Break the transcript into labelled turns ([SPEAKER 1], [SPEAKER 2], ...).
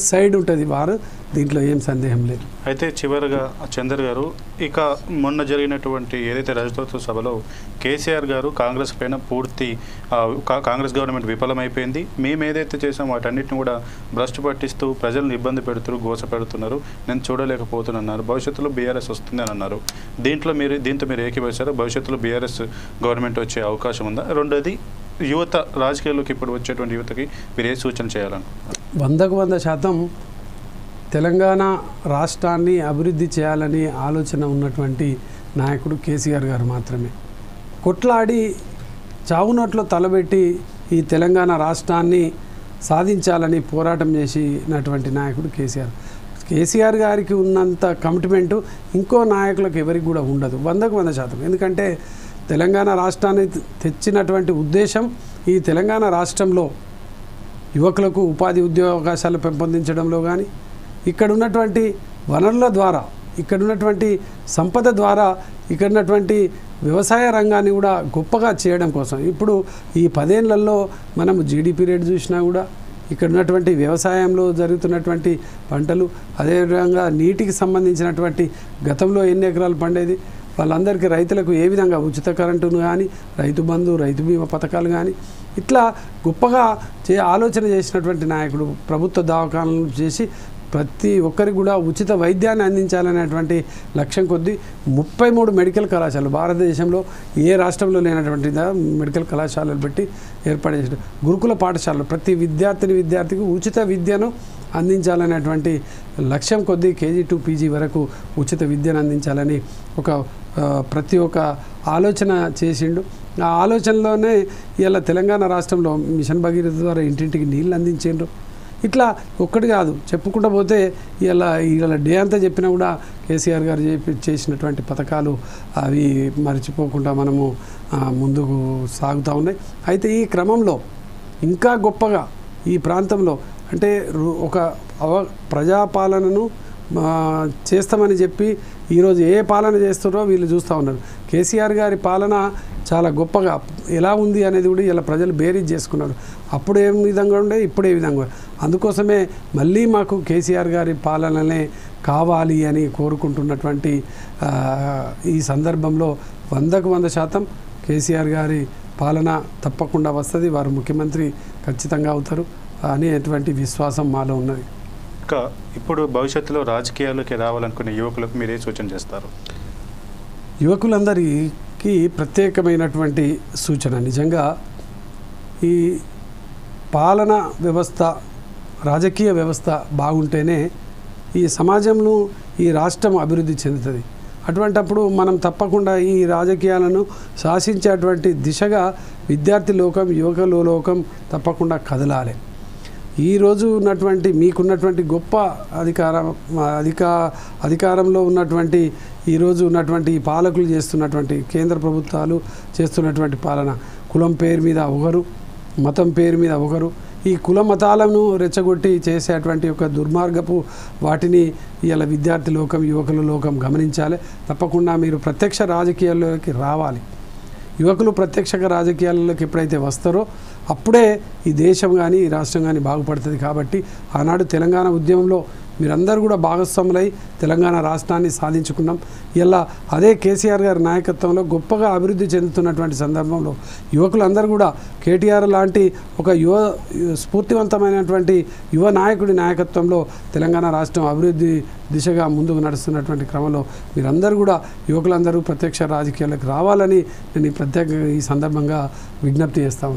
[SPEAKER 1] Side ఉంటుంది వారు దీంట్లో ఏం సందేహం లేదు.
[SPEAKER 2] అయితే చివరిగా చందర్ గారు, ఇక మొన్న జరిగినటువంటి ఏదైతే రాజతోత్సవ సభలో కేసీఆర్ గారు కాంగ్రెస్ పైన పూర్తి కాంగ్రెస్ గవర్నమెంట్ విఫలమైపోయింది, మేము ఏదైతే చేసామో వాటన్నిటిని కూడా భ్రష్టు పట్టిస్తూ ప్రజలను ఇబ్బంది పెడుతూ గోస పెడుతున్నారు, నేను చూడలేకపోతున్నారు, భవిష్యత్తులో బీఆర్ఎస్ వస్తుంది అని అన్నారు. దీంతో మీరు ఏకీభవిస్తారా? భవిష్యత్తులో బీఆర్ఎస్ గవర్నమెంట్ వచ్చే అవకాశం ఉందా? రెండోది, యువత రాజకీయాల్లోకి ఇప్పుడు వచ్చేటువంటి యువతకి మీరు ఏ సూచన చేయాలనుకుంటున్నారు?
[SPEAKER 1] 100% తెలంగాణ రాష్ట్రాన్ని అభివృద్ధి చేయాలని ఆలోచన ఉన్నటువంటి నాయకుడు కేసీఆర్ గారు మాత్రమే. కొట్లాడి చావునోట్లో తలబెట్టి ఈ తెలంగాణ రాష్ట్రాన్ని సాధించాలని పోరాటం చేసినటువంటి నాయకుడు కేసీఆర్. కేసీఆర్ గారికి ఉన్నంత కమిట్మెంటు ఇంకో నాయకులకు ఎవరికి కూడా ఉండదు. 100%. ఎందుకంటే తెలంగాణ రాష్ట్రాన్ని తెచ్చినటువంటి ఉద్దేశం ఈ తెలంగాణ రాష్ట్రంలో యువకులకు ఉపాధి ఉద్యోగావకాశాలు పెంపొందించడంలో కానీ, ఇక్కడ ఉన్నటువంటి వనరుల ద్వారా, ఇక్కడ ఉన్నటువంటి సంపద ద్వారా, ఇక్కడ ఉన్నటువంటి వ్యవసాయ రంగాన్ని కూడా గొప్పగా చేయడం కోసం. ఇప్పుడు ఈ 10 ఏళ్లలో మనము జీడిపి రేటు చూసినా కూడా ఇక్కడ ఉన్నటువంటి వ్యవసాయంలో జరుగుతున్నటువంటి పంటలు, అదేవిధంగా నీటికి సంబంధించినటువంటి గతంలో ఎన్ని ఎకరాలు పండేది, వాళ్ళందరికీ రైతులకు ఏ విధంగా ఉచిత కరెంటును కానీ, రైతు బంధు, రైతు బీమా పథకాలు కానీ ఇట్లా గొప్పగా ఆలోచన చేసినటువంటి నాయకుడు. ప్రభుత్వ దవాఖానాలు చేసి ప్రతి ఒక్కరికి కూడా ఉచిత వైద్యాన్ని అందించాలనేటువంటి లక్ష్యం కొద్దీ 33 మెడికల్ కళాశాలలు భారతదేశంలో ఏ రాష్ట్రంలో లేనటువంటి మెడికల్ కళాశాలలు పెట్టి ఏర్పాటు చేసిన గురుకుల పాఠశాలలు ప్రతి విద్యార్థికి ఉచిత విద్యను అందించాలనేటువంటి లక్ష్యం కొద్దీ KG to PG వరకు ఉచిత విద్యను అందించాలని ప్రతి ఒక్క ఆలోచన చేసిండు. ఆ ఆలోచనలోనే ఇలా తెలంగాణ రాష్ట్రంలో మిషన్ భగీరథ ద్వారా ఇంటింటికి నీళ్ళు అందించిండ్రు. ఇట్లా ఒక్కటి కాదు, చెప్పుకుంటూ పోతే ఇలా డే అంతా చెప్పినా కూడా కేసీఆర్ గారు చేసినటువంటి పథకాలు అవి మర్చిపోకుండా మనము ముందుకు సాగుతూ ఉన్నాయి. అయితే ఈ క్రమంలో ఇంకా గొప్పగా ఈ ప్రాంతంలో అంటే ఒక ప్రజాపాలనను చేస్తామని చెప్పి ఈరోజు ఏ పాలన చేస్తున్నారో వీళ్ళు చూస్తూ ఉన్నారు. కేసీఆర్ గారి పాలన చాలా గొప్పగా ఎలా ఉంది అనేది కూడా ఇలా ప్రజలు బేరీజ్ చేసుకున్నారు. అప్పుడు ఏ విధంగా ఉండే, ఇప్పుడు ఏ విధంగా. అందుకోసమే మళ్ళీ మాకు కేసీఆర్ గారి పాలననే కావాలి అని కోరుకుంటున్నటువంటి ఈ సందర్భంలో 100% కేసీఆర్ గారి పాలన తప్పకుండా వస్తుంది, వారు ముఖ్యమంత్రి ఖచ్చితంగా అవుతారు అనేటువంటి విశ్వాసం మాలో ఉన్నది.
[SPEAKER 2] ఇంకా ఇప్పుడు భవిష్యత్తులో రాజకీయాల్లోకి రావాలనుకునే యువకులకు మీరు ఏ సూచన చేస్తారు?
[SPEAKER 1] యువకులందరికీ ప్రత్యేకమైనటువంటి సూచన, నిజంగా ఈ పాలన వ్యవస్థ, రాజకీయ వ్యవస్థ బాగుంటేనే ఈ సమాజంలో ఈ రాష్ట్రం అభివృద్ధి చెందుతుంది. అటువంటప్పుడు మనం తప్పకుండా ఈ రాజకీయాలను శాసించేటువంటి దిశగా విద్యార్థి లోకం, యువకుల లోకం తప్పకుండా కదలాలి. ఈరోజు ఉన్నటువంటి మీకున్నటువంటి గొప్ప అధికారంలో ఉన్నటువంటి ఈరోజు ఉన్నటువంటి పాలకులు చేస్తున్నటువంటి కేంద్ర ప్రభుత్వాలు చేస్తున్నటువంటి పాలన, కులం పేరు మీద ఒకరు, మతం పేరు మీద ఒకరు, ఈ కుల మతాలను రెచ్చగొట్టి చేసేటువంటి ఒక దుర్మార్గపు వాటిని ఇలా విద్యార్థి లోకం, యువకుల లోకం గమనించాలి. తప్పకుండా మీరు ప్రత్యక్ష రాజకీయాల్లోకి రావాలి. యువకులు ప్రత్యక్ష రాజకీయాల్లోకి ఎప్పుడైతే వస్తారో అప్పుడే ఈ దేశం కానీ ఈ రాష్ట్రం కానీ బాగుపడుతుంది. కాబట్టి ఆనాడు తెలంగాణ ఉద్యమంలో మీరందరూ కూడా భాగస్వాములై తెలంగాణ రాష్ట్రాన్ని సాధించుకున్నాం. ఇలా అదే కేసీఆర్ గారి నాయకత్వంలో గొప్పగా అభివృద్ధి చెందుతున్నటువంటి సందర్భంలో యువకులందరూ కూడా కేటీఆర్ లాంటి ఒక స్ఫూర్తివంతమైనటువంటి యువ నాయకుడి నాయకత్వంలో తెలంగాణ రాష్ట్రం అభివృద్ధి దిశగా ముందుకు నడుస్తున్నటువంటి క్రమంలో మీరందరూ కూడా యువకులందరూ ప్రత్యక్ష రాజకీయాలకు రావాలని నేను ఈ సందర్భంగా విజ్ఞప్తి చేస్తా ఉన్నాను.